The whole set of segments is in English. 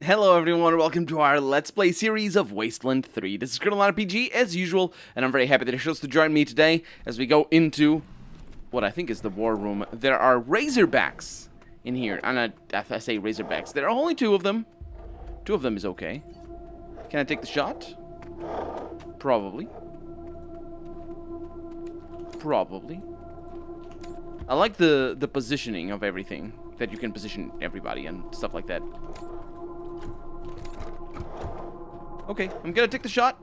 Hello everyone, welcome to our Let's Play series of Wasteland 3. This is Colonel RPG, as usual, and I'm very happy that you're chose to join me today as we go into what I think is the war room. There are Razorbacks in here, and I say Razorbacks. There are only two of them. Two of them is okay. Can I take the shot? Probably. Probably. I like the positioning of everything, that you can position everybody and stuff like that. Okay, I'm gonna take the shot.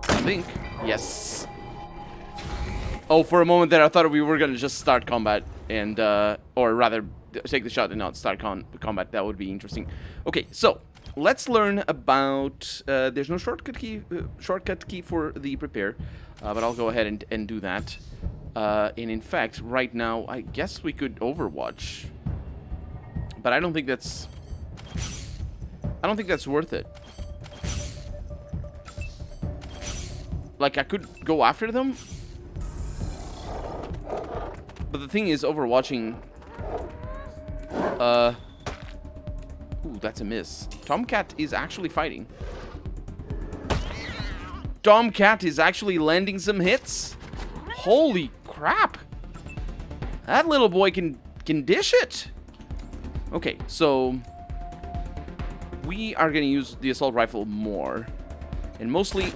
I think. Yes. Oh, for a moment there, I thought we were gonna just start combat and, or rather, take the shot and not start combat. That would be interesting. Okay, so let's learn about. There's no shortcut key for the prepare, but I'll go ahead and do that. And in fact, right now, I guess we could Overwatch, but I don't think that's worth it. Like, I could go after them, but the thing is, overwatching... Ooh, that's a miss. Tomcat is actually fighting. Tomcat is actually landing some hits? Holy crap! That little boy can dish it! Okay, so... we are gonna use the assault rifle more. And mostly...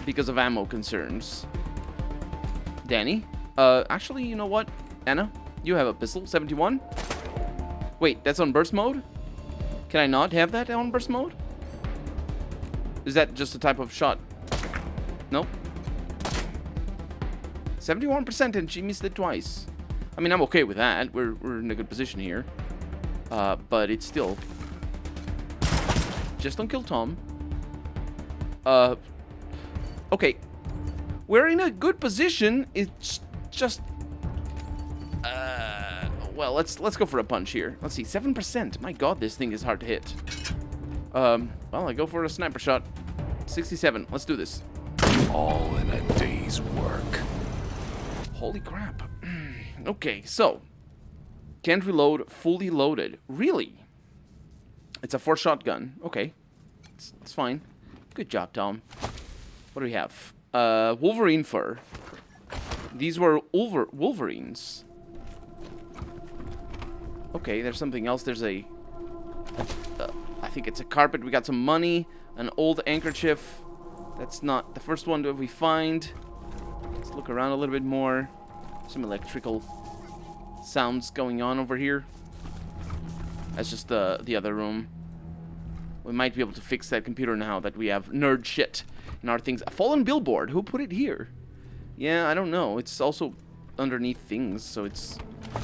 because of ammo concerns. Danny? Actually, you know what? Anna, you have a pistol, 71. Wait, that's on burst mode? Can I not have that on burst mode? Is that just a type of shot? Nope. 71% and she missed it twice. I mean, I'm okay with that. We're in a good position here. But it's still... just don't kill Tom. Okay, we're in a good position. It's just, well, let's go for a punch here. Let's see, 7%. My God, this thing is hard to hit. Well, I go for a sniper shot. 67. Let's do this. All in a day's work. Holy crap. Okay, so can't reload. Fully loaded. Really? It's a 4-shot gun. Okay, it's fine. Good job, Tom. What do we have? Wolverine fur. These were Wolverines. Okay, there's something else. There's a... I think it's a carpet. We got some money. An old handkerchief. That's not the first one that we find. Let's look around a little bit more. Some electrical sounds going on over here. That's just the other room. We might be able to fix that computer now that we have nerd shit in our things. A fallen billboard. Who put it here? Yeah, I don't know. It's also underneath things, so it's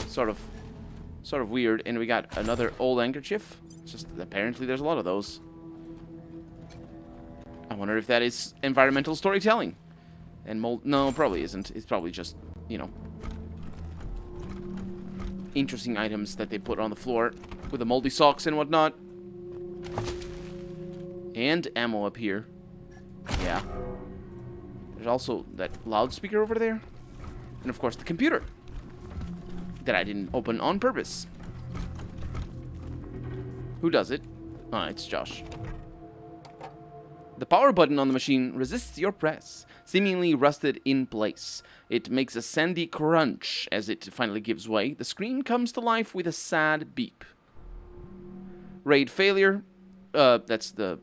sort of weird. And we got another old handkerchief. It's just apparently there's a lot of those. I wonder if that is environmental storytelling. And mold... no, probably isn't. It's probably just, you know, interesting items that they put on the floor with the moldy socks and whatnot. And ammo up here. Yeah. There's also that loudspeaker over there. And of course the computer. That I didn't open on purpose. Who does it? Ah, it's Josh. The power button on the machine resists your press, seemingly rusted in place. It makes a sandy crunch as it finally gives way. The screen comes to life with a sad beep. RAID failure. That's the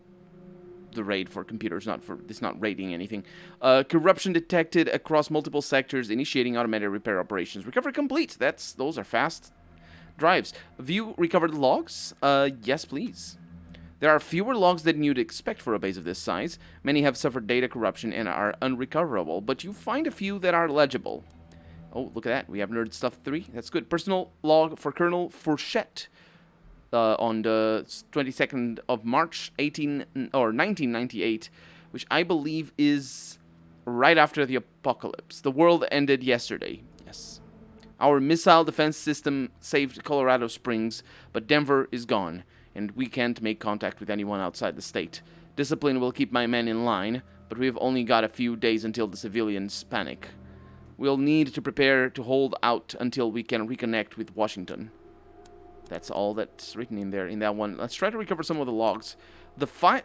RAID for computers, it's not raiding anything. Corruption detected across multiple sectors, initiating automated repair operations. Recovery complete. Those are fast drives. View recovered logs? Yes, please. There are fewer logs than you'd expect for a base of this size. Many have suffered data corruption and are unrecoverable, but you find a few that are legible. Oh, look at that. We have Nerd Stuff 3. That's good. Personal log for Colonel Fourchette. On the 22nd of March, 1998, which I believe is right after the apocalypse. The world ended yesterday. Yes. Our missile defense system saved Colorado Springs, but Denver is gone, and we can't make contact with anyone outside the state. Discipline will keep my men in line, but we've only got a few days until the civilians panic. We'll need to prepare to hold out until we can reconnect with Washington. That's all that's written in there, in that one. Let's try to recover some of the logs.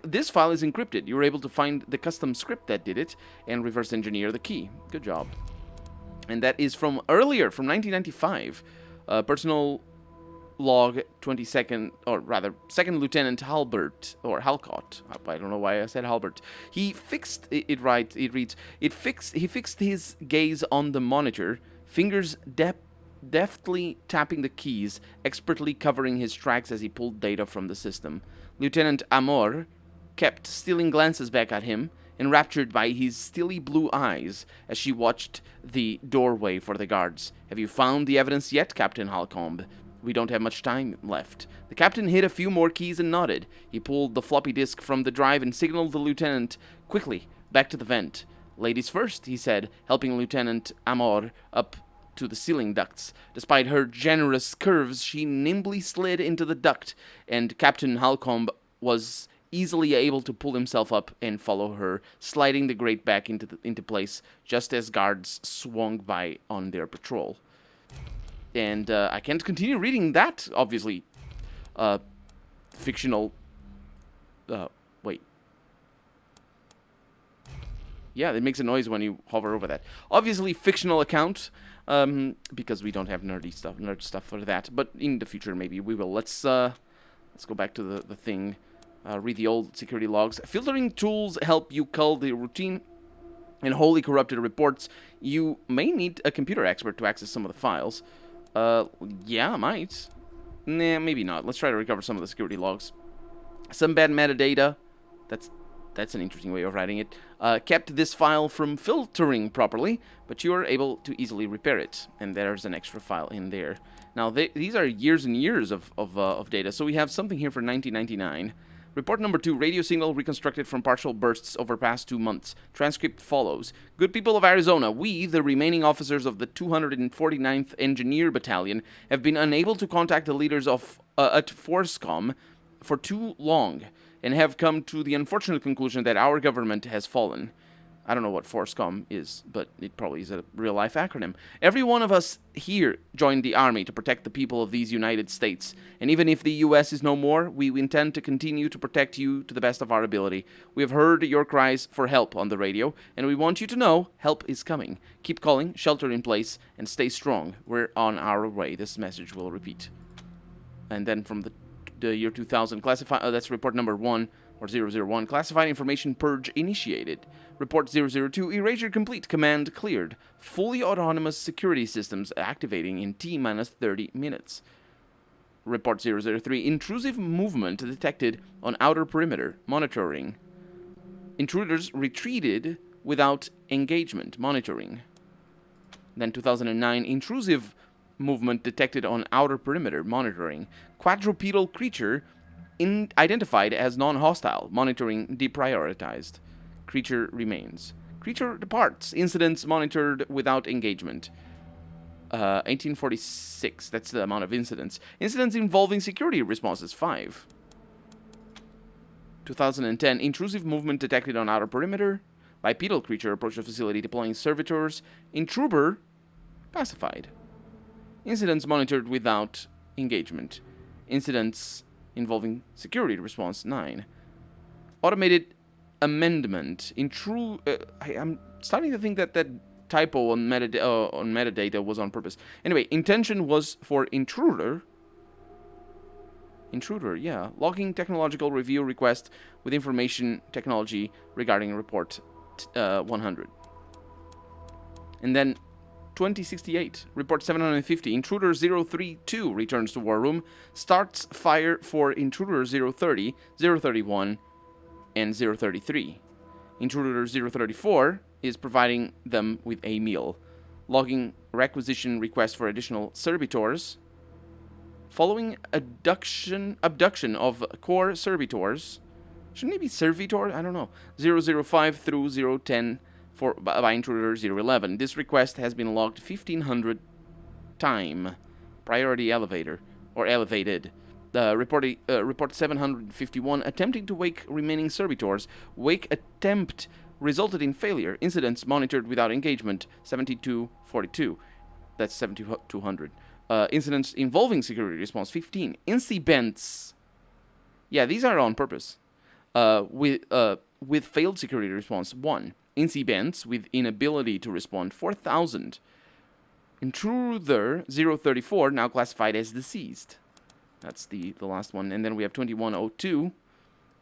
This file is encrypted. You were able to find the custom script that did it and reverse engineer the key. Good job. And that is from earlier, from 1995. Personal log 22nd, or rather, 2nd Lieutenant Halbert, or Halcott. I don't know why I said Halbert. He fixed, it reads, he fixed his gaze on the monitor, fingers deftly tapping the keys, expertly covering his tracks as he pulled data from the system. Lieutenant Amor kept stealing glances back at him, enraptured by his steely blue eyes as she watched the doorway for the guards. Have you found the evidence yet, Captain Halcombe? We don't have much time left. The captain hit a few more keys and nodded. He pulled the floppy disk from the drive and signaled the lieutenant quickly back to the vent. Ladies first, he said, helping Lieutenant Amor up to the ceiling ducts. Despite her generous curves, she nimbly slid into the duct, and Captain Halcombe was easily able to pull himself up and follow her, sliding the grate back into place just as guards swung by on their patrol. And I can't continue reading that, obviously. Fictional... wait. Yeah, it makes a noise when you hover over that. Obviously, fictional account, because we don't have nerd stuff for that. But in the future, maybe we will. Let's go back to the thing. Read the old security logs. Filtering tools help you cull the routine and wholly corrupted reports. You may need a computer expert to access some of the files. Yeah, I might. Nah, maybe not. Let's try to recover some of the security logs. Some bad metadata. That's an interesting way of writing it. Kept this file from filtering properly, but you are able to easily repair it. And there's an extra file in there. Now, these are years and years of data. So we have something here for 1999. Report number 2, radio signal reconstructed from partial bursts over past 2 months. Transcript follows. Good people of Arizona, we, the remaining officers of the 249th Engineer Battalion, have been unable to contact the leaders of at Forscom for too long, and have come to the unfortunate conclusion that our government has fallen. I don't know what Forscom is, but it probably is a real-life acronym. Every one of us here joined the Army to protect the people of these United States. And even if the U.S. is no more, we intend to continue to protect you to the best of our ability. We have heard your cries for help on the radio, and we want you to know help is coming. Keep calling, shelter in place, and stay strong. We're on our way. This message will repeat. And then from the year 2000, that's report number 1, or 001, classified information purge initiated. Report 002, erasure complete, command cleared. Fully autonomous security systems activating in T-minus 30 minutes. Report 003, intrusive movement detected on outer perimeter, monitoring. Intruders retreated without engagement, monitoring. Then 2009, intrusive movement detected on outer perimeter, monitoring. Quadrupedal creature identified as non-hostile, monitoring deprioritized. Creature remains. Creature departs. Incidents monitored without engagement. 1846. That's the amount of incidents. Incidents involving security responses, 5. 2010. Intrusive movement detected on outer perimeter. Bipedal creature approached the facility deploying servitors. Intruder pacified. Incidents monitored without engagement. Incidents involving security response, 9. Automated amendment. I'm starting to think that typo on metadata was on purpose. Anyway, intention was for intruder. Intruder, yeah. Logging technological review request with information technology regarding report 100. And then 2068, report 750, intruder 032 returns to war room, starts fire for intruder 030, 031, and 033. Intruder 034 is providing them with a meal. Logging requisition request for additional servitors. Following abduction of core servitors. Shouldn't it be servitor? I don't know. 005 through 010 by intruder 011. This request has been logged 1500 time. Priority elevator or elevated. Report 751, attempting to wake remaining servitors. Wake attempt resulted in failure. Incidents monitored without engagement, 7242. That's 7200. Incidents involving security response, 15. Incidents. Yeah, these are on purpose. With failed security response, 1. Incidents with inability to respond, 4,000. Intruder 034, now classified as deceased. That's the last one. And then we have 2102.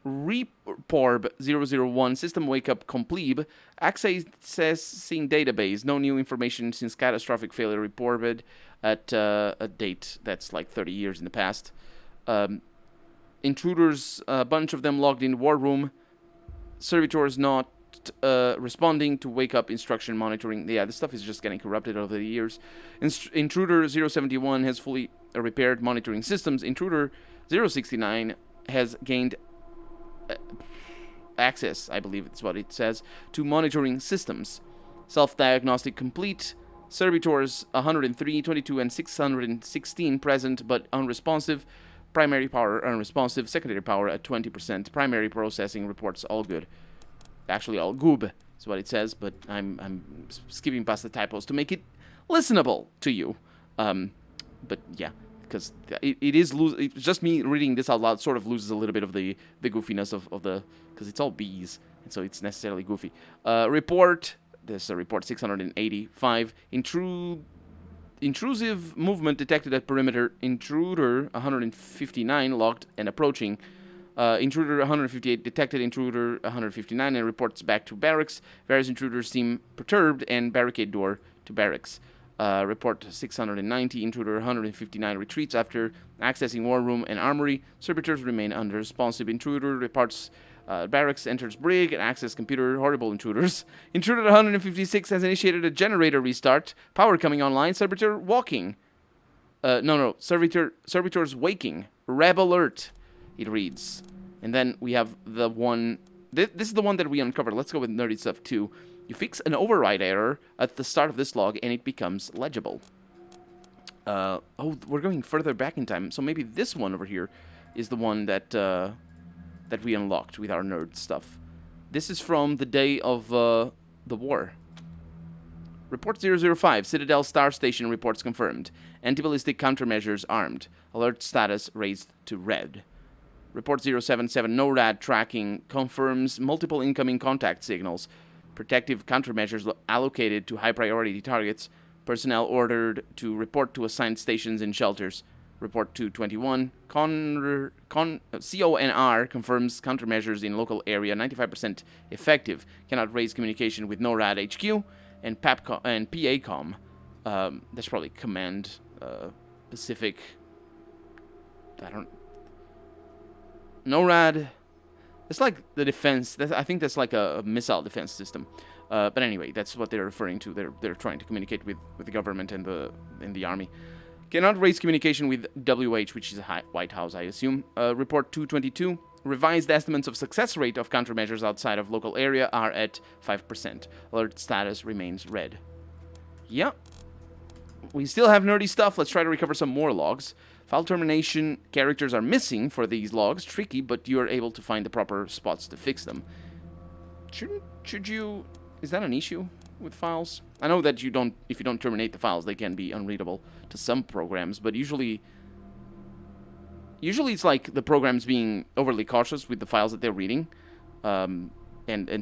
Reporb 001, system wake up complete. Accessing database. No new information since catastrophic failure reported at a date that's like 30 years in the past. Intruders, a bunch of them logged in war room. Servitors not responding to wake up instruction monitoring. Yeah, this stuff is just getting corrupted over the years. Intruder 071 has fully repaired monitoring systems. Intruder 069 has gained access, I believe it's what it says, to monitoring systems. Self-diagnostic complete. Servitors 103, 22, and 616 present but unresponsive. Primary power unresponsive. Secondary power at 20%. Primary processing reports all good. Actually, all goob is what it says, but I'm skipping past the typos to make it listenable to you. But yeah, because it's just me reading this out loud sort of loses a little bit of the goofiness of the, because it's all B's, and so it's necessarily goofy. Report, there's a report 685. Intrusive movement detected at perimeter. Intruder 159 logged and approaching. Intruder 158 detected. Intruder 159 and reports back to barracks. Various intruders seem perturbed and barricade door to barracks. Report 690. Intruder 159 retreats after accessing war room and armory. Servitors remain unresponsive. Intruder reports barracks, enters brig, and access computer. Horrible intruders. Intruder 156 has initiated a generator restart. Power coming online. Servitor walking. Servitors waking. Reb alert. It reads. And then we have the one. This is the one that we uncovered. Let's go with nerdy stuff too. You fix an override error at the start of this log and it becomes legible. Oh, we're going further back in time. So maybe this one over here is the one that that we unlocked with our nerd stuff. This is from the day of the war. Report 005. Citadel Star Station reports confirmed. Anti-ballistic countermeasures armed. Alert status raised to red. Report 077, NORAD tracking confirms multiple incoming contact signals. Protective countermeasures allocated to high-priority targets. Personnel ordered to report to assigned stations and shelters. Report 221, CONR confirms countermeasures in local area 95% effective. Cannot raise communication with NORAD HQ and PACOM. That's probably Command Pacific. I don't... NORAD, it's like the defense. I think that's like a missile defense system. But anyway, that's what they're referring to. They're trying to communicate with the government and the army. Cannot raise communication with WH, which is a White House, I assume. Report 222. Revised estimates of success rate of countermeasures outside of local area are at 5%. Alert status remains red. Yeah. We still have nerdy stuff. Let's try to recover some more logs. File termination characters are missing for these logs. Tricky, but you are able to find the proper spots to fix them. Should you... Is that an issue with files? I know that if you don't terminate the files, they can be unreadable to some programs, but usually it's like the program's being overly cautious with the files that they're reading. And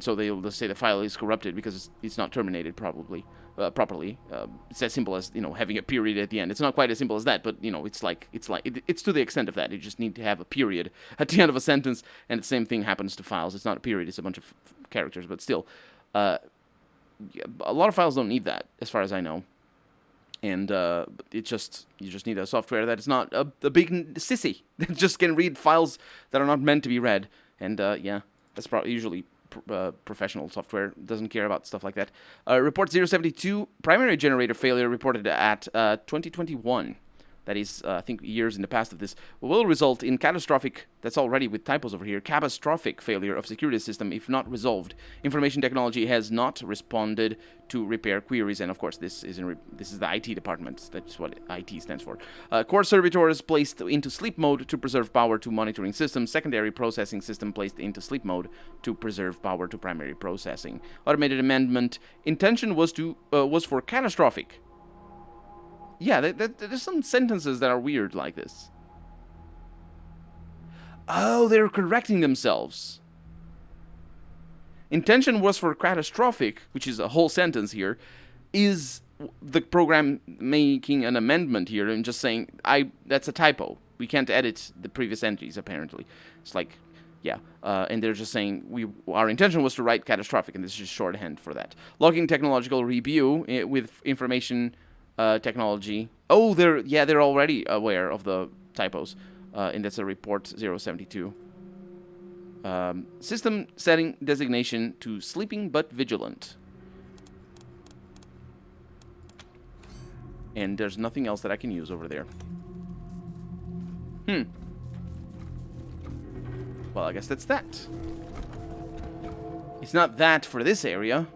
so they'll just say the file is corrupted because it's not terminated properly. It's as simple as, having a period at the end. It's not quite as simple as that, but it's to the extent of that. You just need to have a period at the end of a sentence, and the same thing happens to files. It's not a period; it's a bunch of characters, but still, a lot of files don't need that, as far as I know. And you just need a software that is not a big sissy that just can read files that are not meant to be read. And yeah, that's probably usually. Professional software doesn't care about stuff like that. Report 072, primary generator failure reported at 2021. That is, I think, years in the past of this, will result in catastrophic, that's already with typos over here, catastrophic failure of security system if not resolved. Information technology has not responded to repair queries, and of course, this is the IT department. That's what IT stands for. Core servitors placed into sleep mode to preserve power to monitoring systems. Secondary processing system placed into sleep mode to preserve power to primary processing. Automated amendment intention was for catastrophic Yeah, there's some sentences that are weird like this. Oh, they're correcting themselves. Intention was for catastrophic, which is a whole sentence here, is the program making an amendment here and just saying, that's a typo. We can't edit the previous entries, apparently. It's like, yeah. And they're just saying, our intention was to write catastrophic, and this is just shorthand for that. Logging technological review with information technology. Oh, they're already aware of the typos. And that's a report 072. System setting designation to sleeping but vigilant. And there's nothing else that I can use over there. Well, I guess that's that. It's not that for this area,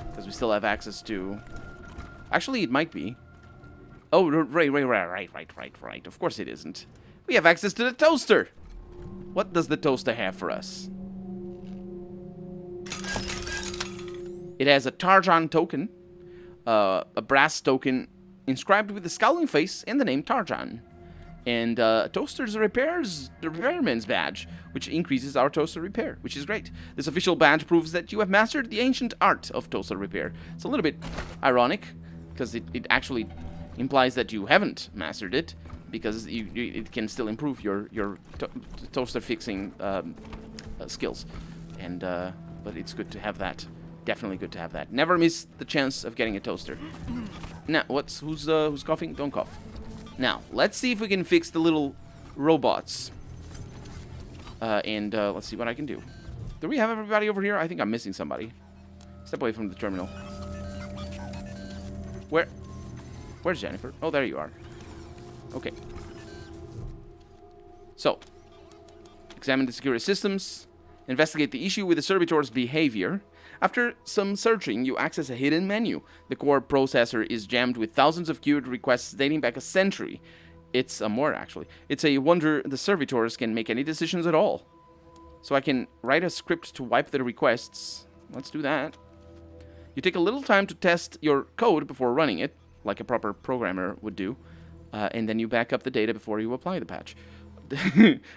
because we still have access to... Actually, it might be. Oh, right. Of course it isn't. We have access to the toaster. What does the toaster have for us? It has a Tarjan token, a brass token inscribed with a scowling face and the name Tarjan. And toaster's the repairman's badge, which increases our toaster repair, which is great. This official badge proves that you have mastered the ancient art of toaster repair. It's a little bit ironic, because it actually implies that you haven't mastered it, because it can still improve your toaster fixing skills. And but it's good to have that. Definitely good to have that. Never miss the chance of getting a toaster. Now, who's coughing? Don't cough. Now, let's see if we can fix the little robots. And let's see what I can do. Do we have everybody over here? I think I'm missing somebody. Step away from the terminal. Where's Jennifer? Oh, there you are. Okay. So, examine the security systems. Investigate the issue with the servitor's behavior. After some searching, you access a hidden menu. The core processor is jammed with thousands of queued requests dating back a century. It's more, actually. It's a wonder the servitors can make any decisions at all. So I can write a script to wipe the requests. Let's do that. You take a little time to test your code before running it, like a proper programmer would do. And then you back up the data before you apply the patch.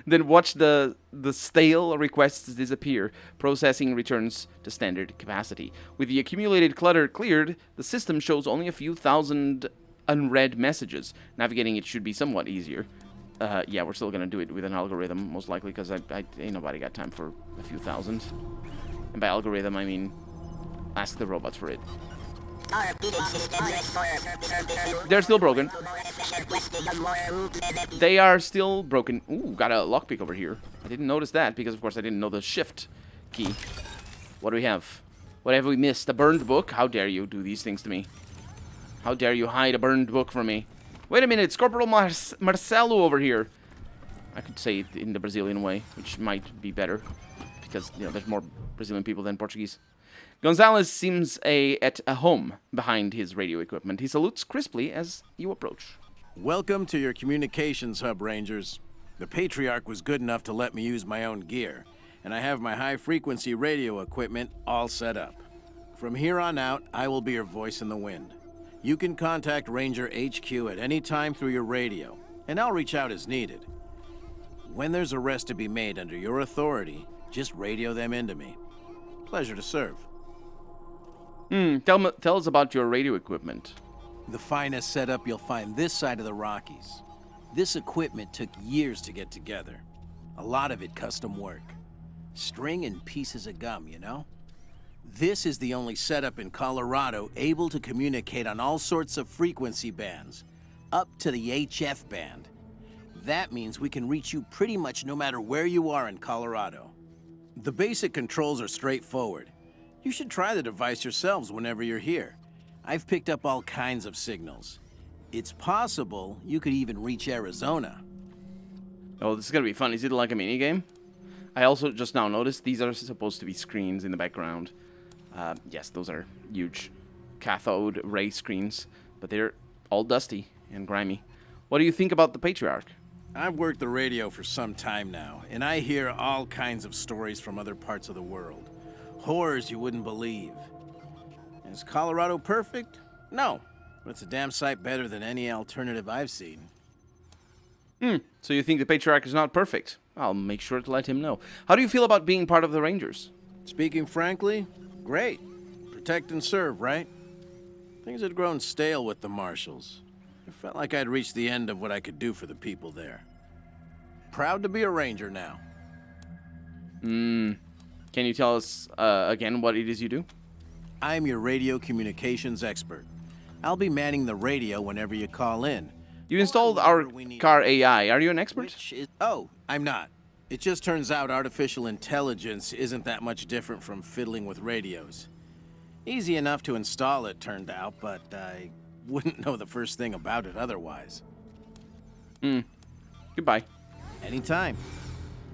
Then watch the stale requests disappear. Processing returns to standard capacity. With the accumulated clutter cleared, the system shows only a few thousand unread messages. Navigating it should be somewhat easier. Yeah, we're still gonna do it with an algorithm, most likely, because ain't nobody got time for a few thousand. And by algorithm, I mean ask the robots for it. They're still broken. They are still broken. Ooh, got a lockpick over here. I didn't notice that because, of course, I didn't know the shift key. What do we have? What have we missed? A burned book? How dare you do these things to me? How dare you hide a burned book from me? Wait a minute, it's Corporal Marcelo over here. I could say it in the Brazilian way, which might be better because, you know, there's more Brazilian people than Portuguese. Gonzalez seems at a home behind his radio equipment. He salutes crisply as you approach. Welcome to your communications hub, Rangers. The Patriarch was good enough to let me use my own gear, and I have my high-frequency radio equipment all set up. From here on out, I will be your voice in the wind. You can contact Ranger HQ at any time through your radio, and I'll reach out as needed. When there's a arrest to be made under your authority, just radio them into me. Pleasure to serve. Tell us about your radio equipment. The finest setup you'll find this side of the Rockies. This equipment took years to get together. A lot of it custom work. String and pieces of gum, you know? This is the only setup in Colorado able to communicate on all sorts of frequency bands, up to the HF band. That means we can reach you pretty much no matter where you are in Colorado. The basic controls are straightforward. You should try the device yourselves whenever you're here. I've picked up all kinds of signals. It's possible you could even reach Arizona. Oh, this is gonna be fun. Is it like a mini game? I also just now noticed these are supposed to be screens in the background. Yes, those are huge cathode ray screens, but they're all dusty and grimy. What do you think about the Patriarch? I've worked the radio for some time now, and I hear all kinds of stories from other parts of the world. Horrors you wouldn't believe. Is Colorado perfect? No. But it's a damn sight better than any alternative I've seen. So you think the Patriarch is not perfect? I'll make sure to let him know. How do you feel about being part of the Rangers? Speaking frankly, great. Protect and serve, right? Things had grown stale with the Marshals. I felt like I'd reached the end of what I could do for the people there. Proud to be a Ranger now. Can you tell us again what it is you do? I'm your radio communications expert. I'll be manning the radio whenever you call in. You installed our car AI. Are you an expert? Oh, I'm not. It just turns out artificial intelligence isn't that much different from fiddling with radios. Easy enough to install, it turned out, but I wouldn't know the first thing about it otherwise. Goodbye. Anytime.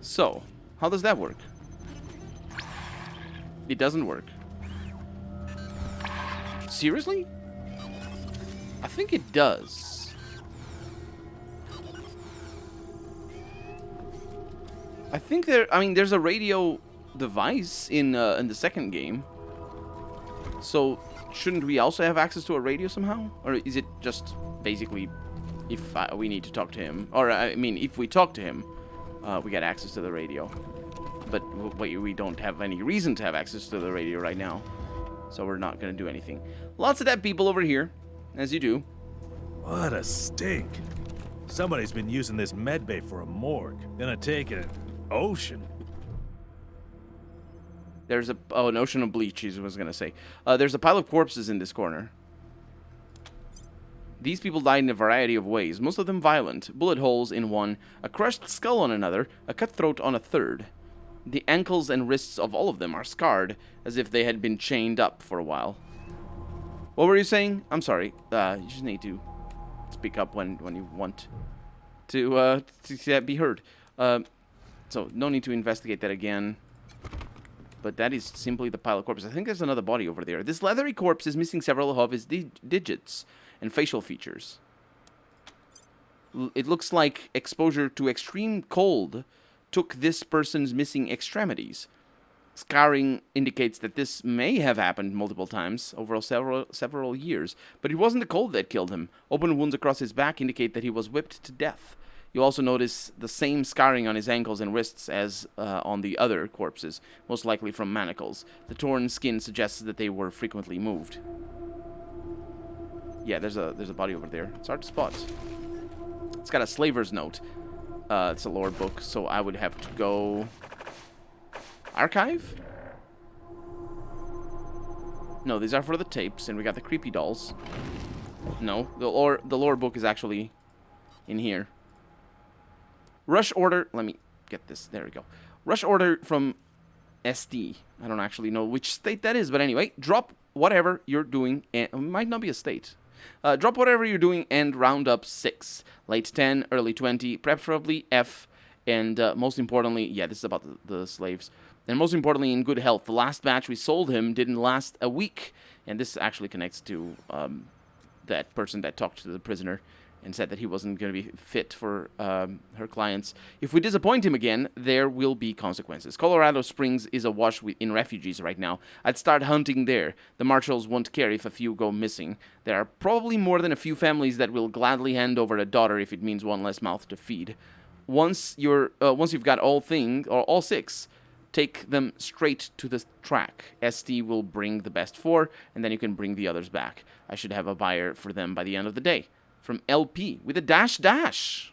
So, how does that work? It doesn't work. Seriously? I think it does. I think there's a radio device in the second game. So, shouldn't we also have access to a radio somehow? Or is it just basically if we need to talk to him? Or, I mean, if we talk to him, we get access to the radio. But we don't have any reason to have access to the radio right now. So we're not going to do anything. Lots of dead people over here, as you do. What a stink. Somebody's been using this medbay for a morgue. Gonna take an ocean. There's an ocean of bleach, I was going to say. There's a pile of corpses in this corner. These people died in a variety of ways, most of them violent. Bullet holes in one, a crushed skull on another, a cut throat on a third. The ankles and wrists of all of them are scarred, as if they had been chained up for a while. What were you saying? I'm sorry. You just need to speak up when you want to be heard. So, no need to investigate that again. But that is simply the pile of corpses. I think there's another body over there. This leathery corpse is missing several of his digits and facial features. It looks like exposure to extreme cold took this person's missing extremities. Scarring indicates that this may have happened multiple times over several years, but it wasn't the cold that killed him. Open wounds across his back indicate that he was whipped to death. You also notice the same scarring on his ankles and wrists as on the other corpses, most likely from manacles. The torn skin suggests that they were frequently moved. Yeah, there's a body over there. It's hard to spot. It's got a slaver's note. It's a lore book, so I would have to go... Archive? No, these are for the tapes, and we got the creepy dolls. No, the lore book is actually in here. Rush order... Let me get this. There we go. Rush order from SD. I don't actually know which state that is, but anyway, drop whatever you're doing. And it might not be a state. Drop whatever you're doing and round up 6. Late 10, early 20, preferably F. And most importantly, yeah, this is about the slaves. And most importantly, in good health. The last batch we sold him didn't last a week. And this actually connects to that person that talked to the prisoner and said that he wasn't going to be fit for her clients. If we disappoint him again, there will be consequences. Colorado Springs is awash in refugees right now. I'd start hunting there. The marshals won't care if a few go missing. There are probably more than a few families that will gladly hand over a daughter if it means one less mouth to feed. Once you've got all 6, take them straight to the track. ST will bring the best 4, and then you can bring the others back. I should have a buyer for them by the end of the day. From LP with a dash.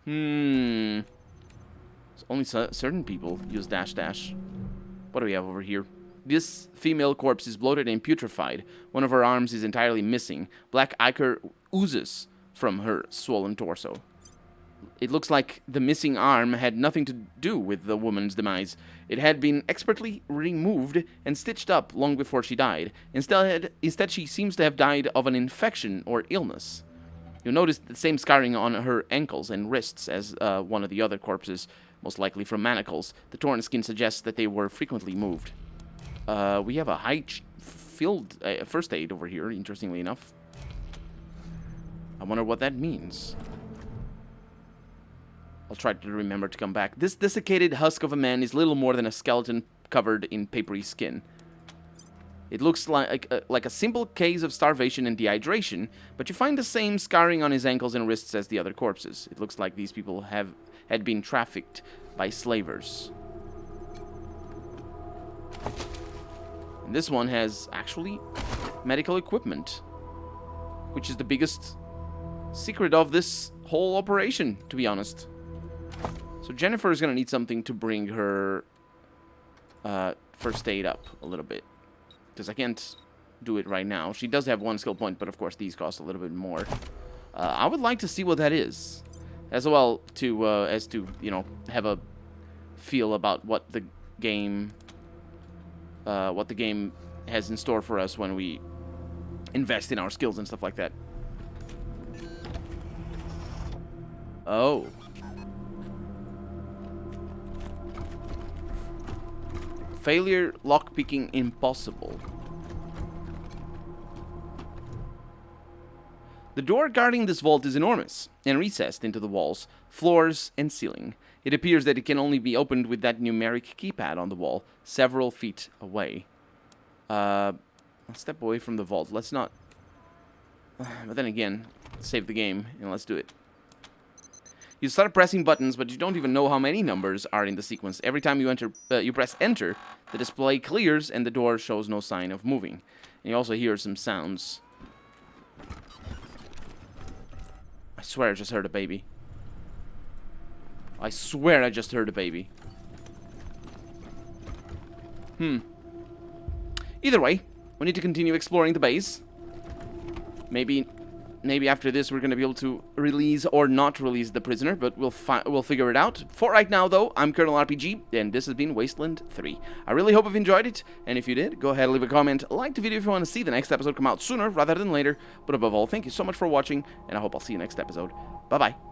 Only certain people use dash. What do we have over here? This female corpse is bloated and putrefied. One of her arms is entirely missing. Black ichor oozes from her swollen torso. It looks like the missing arm had nothing to do with the woman's demise. It had been expertly removed and stitched up long before she died. Instead, she seems to have died of an infection or illness. You'll notice the same scarring on her ankles and wrists as one of the other corpses, most likely from manacles. The torn skin suggests that they were frequently moved. We have a high-field first aid over here, interestingly enough. I wonder what that means. I'll try to remember to come back. This desiccated husk of a man is little more than a skeleton covered in papery skin. It looks like a simple case of starvation and dehydration, but you find the same scarring on his ankles and wrists as the other corpses. It looks like these people had been trafficked by slavers. And this one has actually medical equipment, which is the biggest secret of this whole operation, to be honest. So Jennifer is gonna need something to bring her first aid up a little bit, because I can't do it right now. She does have 1 skill point, but of course these cost a little bit more. I would like to see what that is, as well as to you know, have a feel about what the game has in store for us when we invest in our skills and stuff like that. Oh. Failure lockpicking impossible. The door guarding this vault is enormous and recessed into the walls, floors, and ceiling. It appears that it can only be opened with that numeric keypad on the wall, several feet away. Let's step away from the vault. Let's not... But then again, save the game and let's do it. You start pressing buttons, but you don't even know how many numbers are in the sequence. Every time you enter, you press enter, the display clears and the door shows no sign of moving. And you also hear some sounds. I swear I just heard a baby. I swear I just heard a baby. Either way, we need to continue exploring the base. Maybe after this we're going to be able to release or not release the prisoner, but we'll figure it out. For right now, though, I'm Colonel RPG, and this has been Wasteland 3. I really hope you've enjoyed it, and if you did, go ahead and leave a comment, like the video if you want to see the next episode come out sooner rather than later. But above all, thank you so much for watching, and I hope I'll see you next episode. Bye-bye.